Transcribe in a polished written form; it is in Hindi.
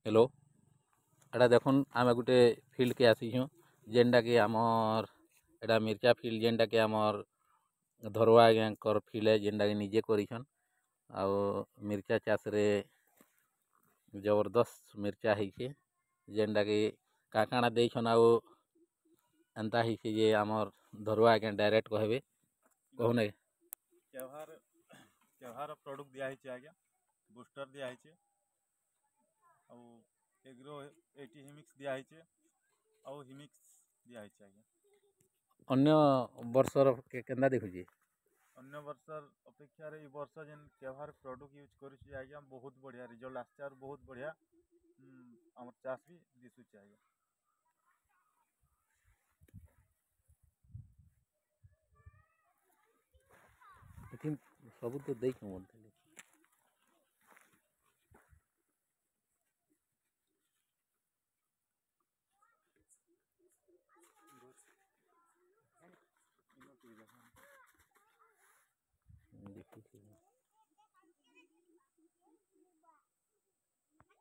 हेलो एटा देखुन आम गोटे फिल्ड के आसीछूँ जेनटा कि आमर एटा मिर्चा फिल्ड जेनटा कि आमर धरवा आज्ञा फिल्ड है जेनटा कि निजे करिछन आउ मिर्चा चाष रे जबरदस्त मिर्चा ହେଇছে जेनटा कि काकाणा देछन आउ एंता ହେଇছে जे आमर धरवा आज्ञा डायरेक्ट कहबे कहूने केवहार प्रोडक्ट दिया आज्ञा बुस्टर दिया आउ एग्रो 80 हिमिक्स दिया आउ हिमिक्स दिया आज्ञा अन्य वर्षर केंदा देखुची अन्य वर्षर अपेक्षा रे वर्ष जेन केवहार प्रोडक्ट यूज करूची आज्ञा बहुत बढ़िया रिजल्ट आछे और बहुत बढ़िया हमर चाष भी दिसुची आज्ञा लेकिन सब तो देख बोलते देखिए